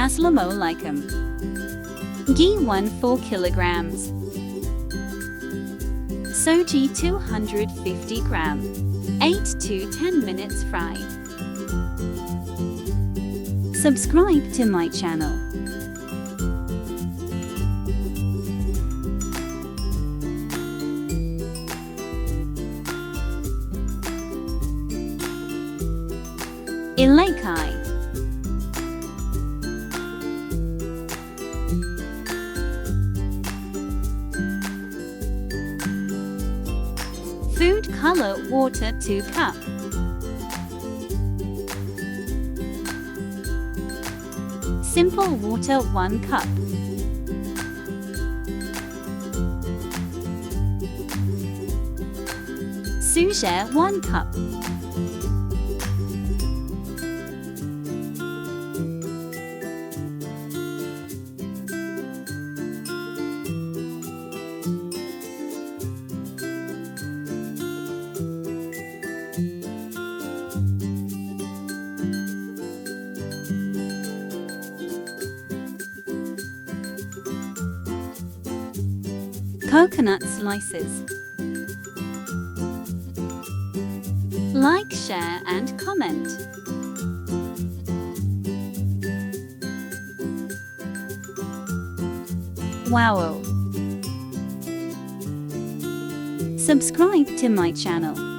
Aslamoalaikum. Ghee 1 4 kilograms. Suji 250 gram. 8 to 10 minutes fry. Subscribe to my channel. Ilaikai. Food color water 2 cup. Simple water 1 cup. Suji 1 cup. Coconut slices. Like, share and comment. Wow! Subscribe to my channel.